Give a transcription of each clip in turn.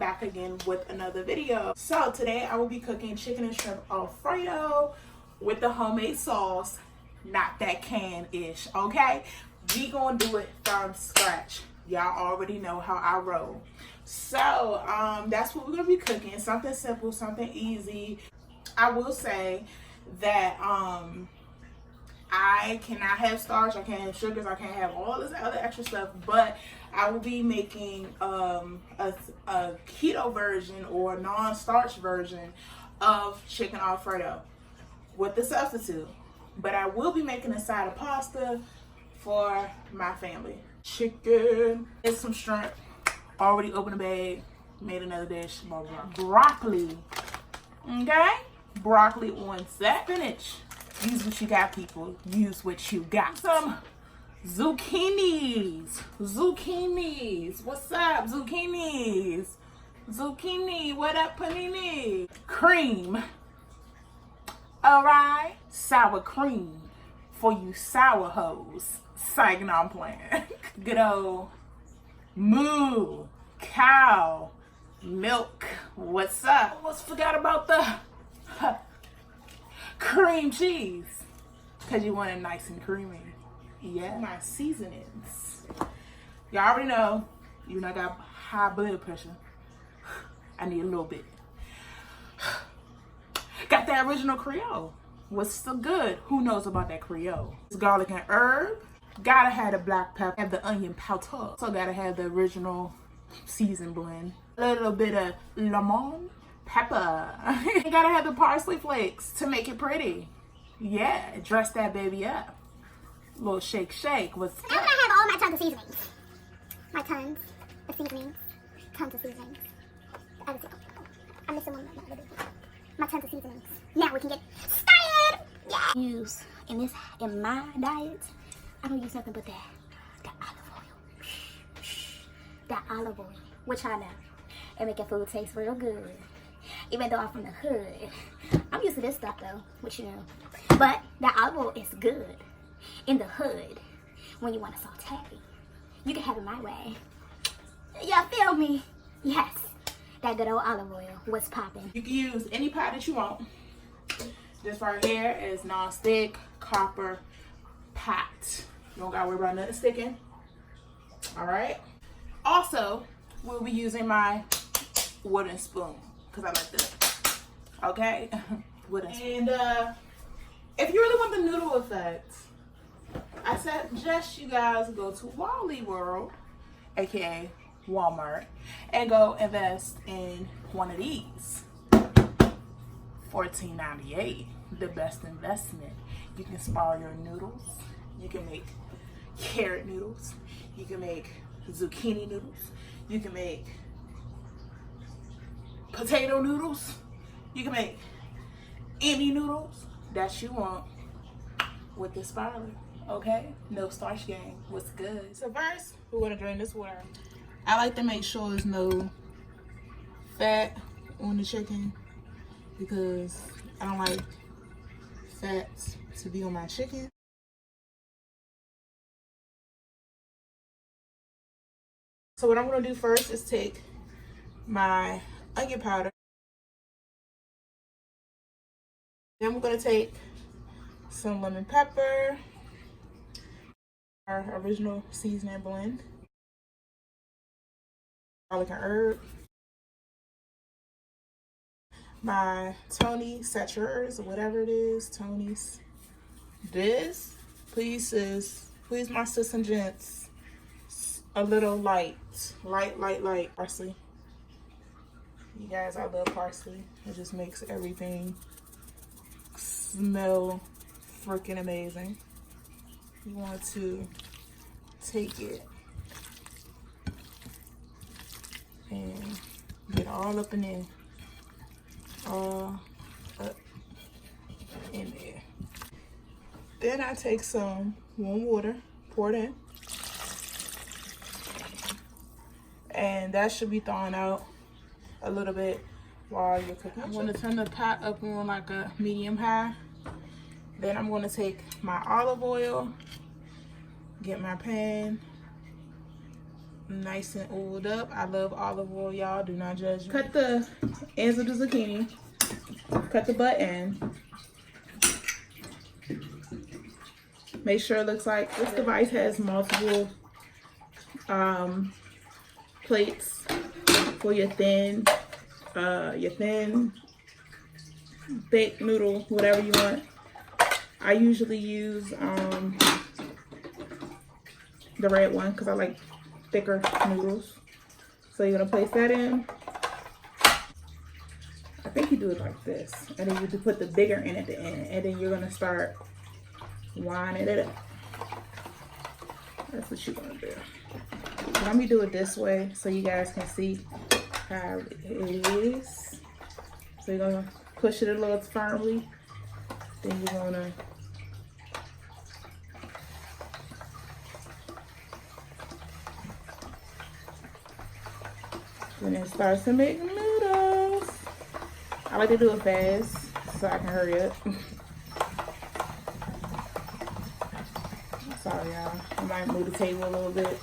back again with another video. So today I will be cooking chicken and shrimp Alfredo with the homemade sauce, not that can-ish, okay? We gonna do it from scratch. Y'all already know how I roll. So that's what we're gonna be cooking. Something simple, something easy. I will say that I cannot have starch, I can't have sugars, I can't have all this other extra stuff, but I will be making a keto version or non-starch version of chicken Alfredo with the substitute. But I will be making a side of pasta for my family. Chicken and some shrimp, already opened the bag, made another dish. Broccoli, okay? Broccoli on set. Spinach. Use what you got, people. Use what you got. Some zucchinis. Zucchinis. What's up, zucchinis? Zucchini. What up, panini? Cream. Alright. Sour cream. For you sour hoes. Psych, no, I'm playing. Good old moo. Cow. Milk. What's up? Almost forgot about the cream cheese, because you want it nice and creamy. Yeah. My seasonings. Y'all already know, you know I got high blood pressure. I need a little bit. Got that original Creole. What's so good? Who knows about that Creole? It's garlic and herb. Gotta have the black pepper. Have the onion powder. So gotta have the original season blend. A little bit of lemon pepper. You gotta have the parsley flakes to make it pretty. Yeah, dress that baby up. Little shake shake. What's good? I'm gonna have all my tons of seasonings. My tons of seasonings. Tons of seasonings. I'm missing one. My tons of seasonings. Now we can get started. Yeah. Use in my diet, I don't use nothing but that olive oil. That olive oil, which I know, and make your food taste real good. Even though I'm from the hood, I'm used to this stuff though, which you know. But that olive oil is good in the hood when you want to saute. You can have it my way. Y'all feel me? Yes, that good old olive oil was popping. You can use any pot that you want. This right here is non-stick copper pot. You don't gotta worry about nothing sticking. All right. Also, we'll be using my wooden spoon, because I like that. Okay? And if you really want the noodle effect, I suggest you guys go to Wally World, aka Walmart, and go invest in one of these. $14.98, the best investment. You can spoil your noodles. You can make carrot noodles. You can make zucchini noodles. You can make potato noodles. You can make any noodles that you want with this spiraler, okay? No starch gang. What's good? So first, we're gonna drain this water. I like to make sure there's no fat on the chicken because I don't like fats to be on my chicken. So what I'm gonna do first is take my onion powder. Then we're gonna take some lemon pepper, our original seasoning blend, garlic and herb, my Tony Satchers, whatever it is, Tony's. This, please my sis and gents, a little light parsley. You guys, I love parsley. It just makes everything smell freaking amazing. You want to take it and get all up in there. All up in there. Then I take some warm water, pour it in. And that should be thawing out a little bit while you're cooking. I'm gonna turn the pot up on like a medium high. Then I'm gonna take my olive oil, get my pan, nice and oiled up. I love olive oil, y'all. Do not judge me. Cut the ends of the zucchini. Cut the butt end. Make sure it looks like this device has multiple plates for your thin, thick noodle, whatever you want. I usually use the red one because I like thicker noodles. So you're gonna place that in. I think you do it like this, and then you put the bigger in at the end, and then you're gonna start winding it up. That's what you're gonna do. Let me do it this way so you guys can see how it is. So you're gonna push it a little firmly. Then you're gonna when it starts to make noodles. I like to do it fast so I can hurry up. Sorry y'all, I might move the table a little bit.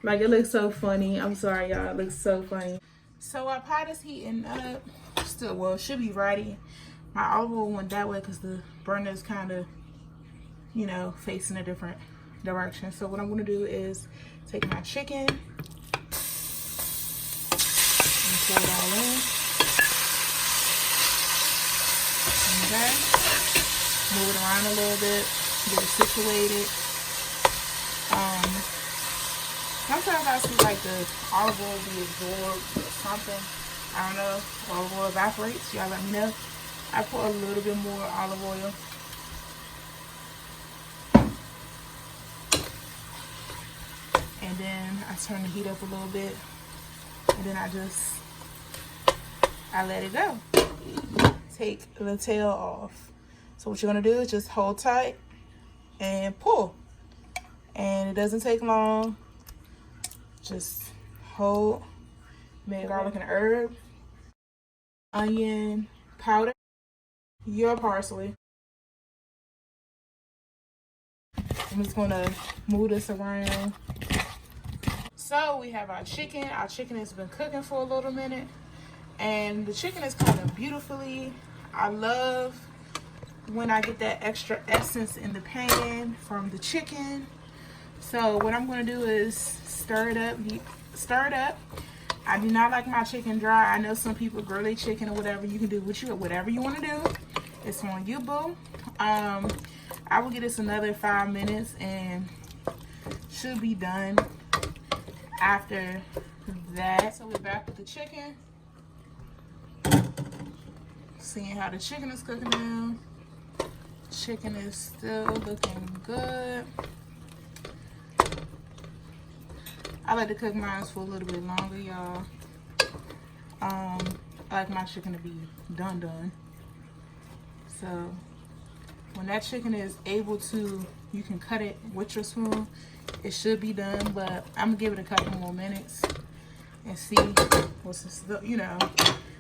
Like, it looks so funny. I'm sorry, y'all. It looks so funny. So our pot is heating up. Still, well, it should be ready. My olive oil went that way because the burner is kind of, you know, facing a different direction. So what I'm going to do is take my chicken and pour it all in. Okay. Move it around a little bit. Get it situated. Sometimes I see like the olive oil be absorbed or something. I don't know. Olive oil evaporates. Y'all let me know. I put a little bit more olive oil. And then I turn the heat up a little bit. And then I let it go. Take the tail off. So what you're gonna do is just hold tight and pull. And it doesn't take long. Just hold, make garlic and herb, onion powder, your parsley. I'm just gonna move this around. So we have our chicken. Our chicken has been cooking for a little minute, and the chicken is cooking beautifully. I love when I get that extra essence in the pan from the chicken. So what I'm going to do is stir it up. I do not like my chicken dry. I know some people grill their chicken or whatever. You can do whatever you want to do. It's on you, boo. I will give this another 5 minutes and should be done after that. So we're back with the chicken. Seeing how the chicken is cooking now. Chicken is still looking good. I like to cook mine for a little bit longer, y'all. I like my chicken to be done. So when that chicken is able to, you can cut it with your spoon. It should be done, but I'm gonna give it a couple more minutes and see what's this, you know,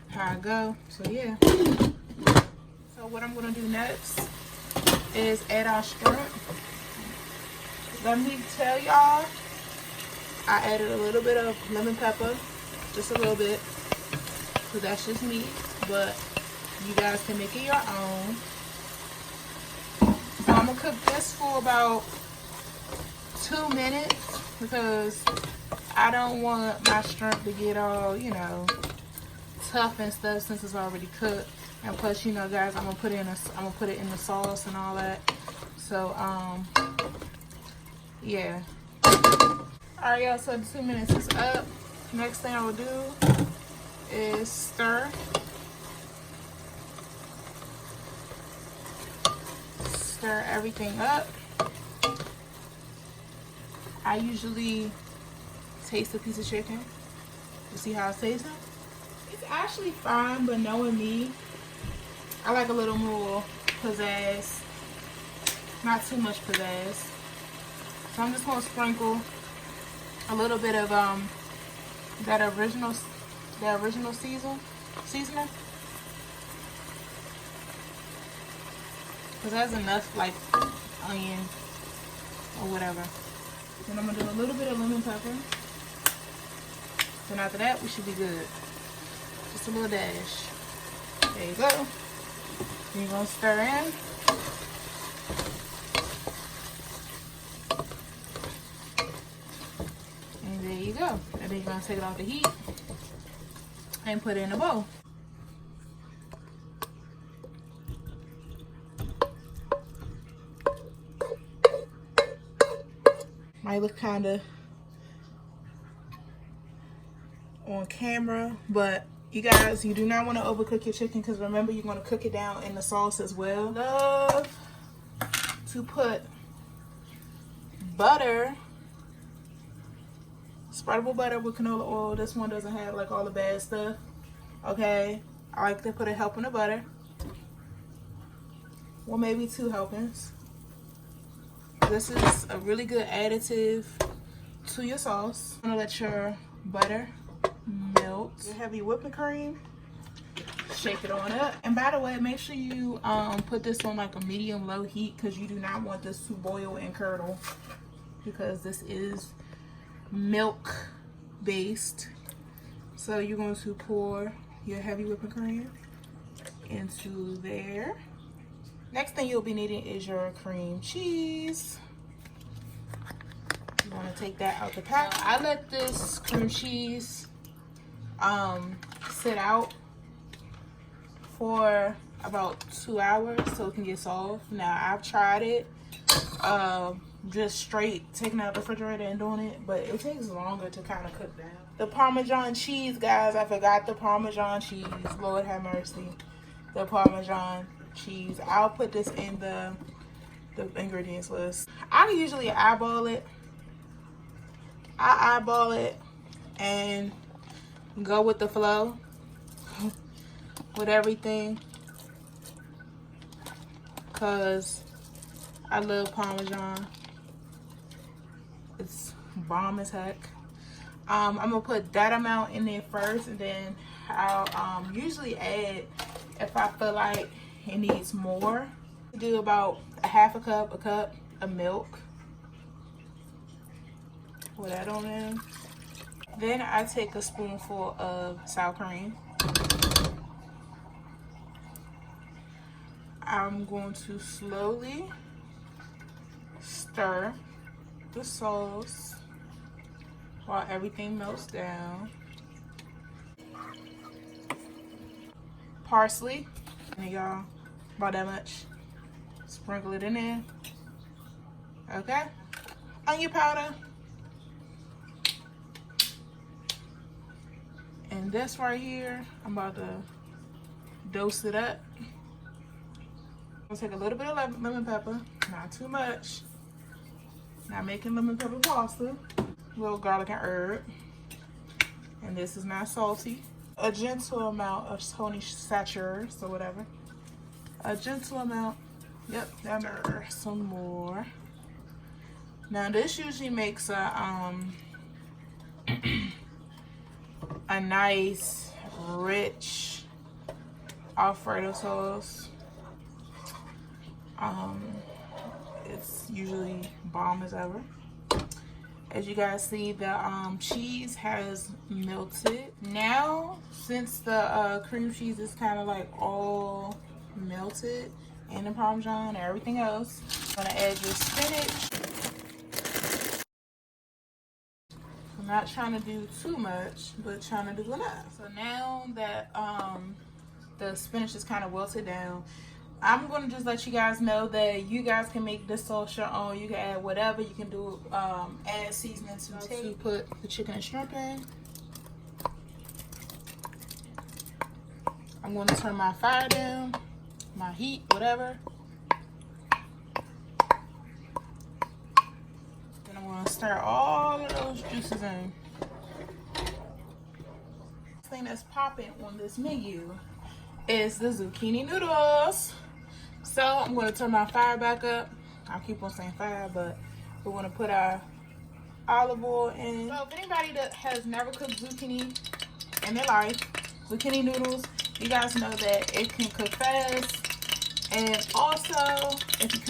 how I go. So yeah. So what I'm gonna do next is add our shrimp. Let me tell y'all, I added a little bit of lemon pepper, just a little bit, so that's just me, but you guys can make it your own. So I'm gonna cook this for about 2 minutes because I don't want my shrimp to get all, you know, tough and stuff since it's already cooked. And plus, you know, guys, I'm gonna put it in the sauce and all that. So yeah. All right, y'all, so the 2 minutes is up. Next thing I will do is stir. Stir everything up. I usually taste a piece of chicken to see how it tastes. It's actually fine, but knowing me, I like a little more pizzazz. Not too much pizzazz. So I'm just gonna sprinkle a little bit of that original seasoning. Because that's enough, like onion or whatever. Then I'm gonna do a little bit of lemon pepper. Then after that, we should be good. Just a little dash. There you go. Then you're gonna stir in. And there you go. And then you're gonna take it off the heat and put it in a bowl. Might look kind of on camera, but you guys, you do not want to overcook your chicken, because remember, you're going to cook it down in the sauce as well. Love to put butter, spreadable butter with canola oil. This one doesn't have like all the bad stuff. Okay, I like to put a helping of butter, or maybe 2 helpings. This is a really good additive to your sauce. I'm gonna let your butter melt. Your heavy whipping cream. Shake it on up. And by the way, make sure you put this on like a medium-low heat, because you do not want this to boil and curdle, because this is milk based. So you're going to pour your heavy whipping cream into there. Next thing you'll be needing is your cream cheese. You want to take that out the pack. I let this cream cheese sit out for about 2 hours so it can get soft. Now I've tried it just straight taking out the refrigerator and doing it, but it takes longer to kind of cook down. The Parmesan cheese, guys, I forgot the Parmesan cheese. Lord have mercy. The Parmesan cheese. I'll put this in the ingredients list. I usually eyeball it. I eyeball it and go with the flow with everything, because I love Parmesan. It's bomb as heck. I'm gonna put that amount in there first, and then I'll usually add, if I feel like it needs more, do about a half a cup of milk. Pour that on in. Then I take a spoonful of sour cream. I'm going to slowly stir the sauce while everything melts down. Parsley, and y'all, about that much. Sprinkle it in there. Okay. Onion powder. And this right here, I'm about to dose it up. I'm gonna take a little bit of lemon pepper, not too much. Not making lemon pepper pasta. A little garlic and herb. And this is not salty. A gentle amount of honey saturated, or whatever. A gentle amount. Yep, that some more. Now this usually makes a a nice, rich Alfredo sauce. It's usually bomb as ever. As you guys see, the cheese has melted. Now, since the cream cheese is kind of like all melted, and the Parmesan and everything else, I'm gonna add your spinach. I'm not trying to do too much, but trying to do enough. So now that the spinach is kind of wilted down, I'm going to just let you guys know that you guys can make this sauce your own. You can add whatever. You can do add seasoning to put the chicken and shrimp in. I'm going to turn my fire down, my heat, whatever. Then I'm going to stir all of those juices in. The thing that's popping on this menu is the zucchini noodles. So I'm going to turn my fire back up. I keep on saying fire, but we're going to put our olive oil in. So if anybody that has never cooked zucchini in their life, zucchini noodles, you guys know that it can cook fast. And also, if you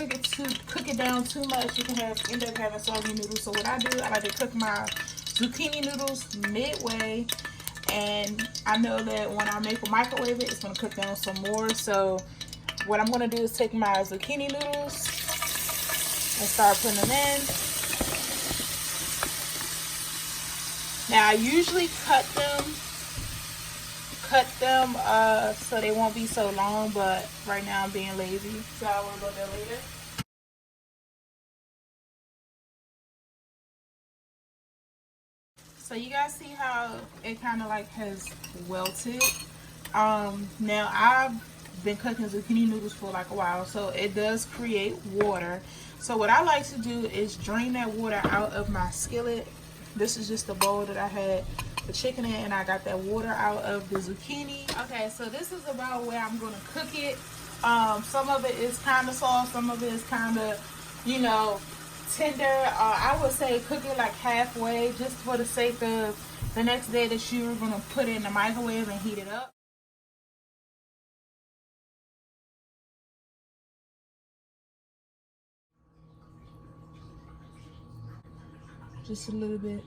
cook it down too much, you can end up having soggy noodles. So what I do, I like to cook my zucchini noodles midway. And I know that when I microwave it, it's going to cook down some more. So what I'm going to do is take my zucchini noodles and start putting them in. Now I usually cut them so they won't be so long, but right now I'm being lazy, so I will go there later. So you guys see how it kind of like has welted. Now I've been cooking zucchini noodles for like a while, so it does create water. So what I like to do is drain that water out of my skillet. This is just the bowl that I had the chicken in, and I got that water out of the zucchini. Okay, so this is about where I'm going to cook it. Some of it is kind of soft, some of it is kind of, you know, tender. I would say cook it like halfway, just for the sake of the next day that you're going to put it in the microwave and heat it up. Just a little bit,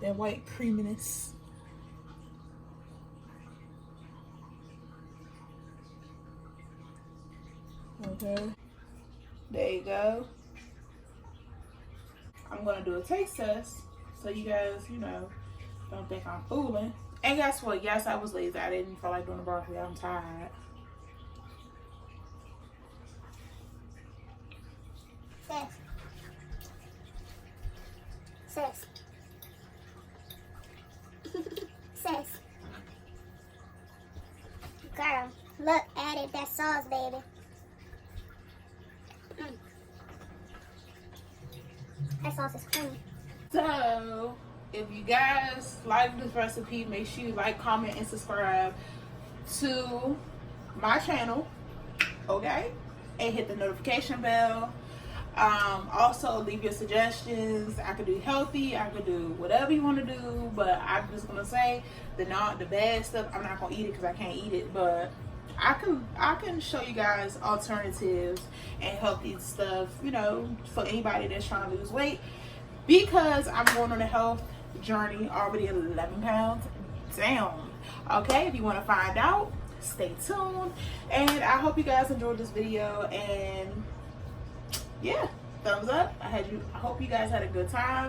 that white creaminess. Okay, there you go. I'm gonna do a taste test so you guys, you know, don't think I'm fooling. And guess what? Yes, I was lazy. I didn't feel like doing the broccoli. I'm tired. Sis. Sis. Girl, look at it. That sauce, baby. That sauce is creamy. So, if you guys like this recipe, make sure you like, comment, and subscribe to my channel, okay? And hit the notification bell. Also, leave your suggestions. I could do healthy, I could do whatever you want to do, but I'm just gonna say the bad stuff. I'm not gonna eat it because I can't eat it, but I can show you guys alternatives and healthy stuff, you know, for anybody that's trying to lose weight, because I'm going on a health journey, already 11 pounds down. Okay, if you want to find out, stay tuned, and I hope you guys enjoyed this video. And yeah, thumbs up. I hope you guys had a good time.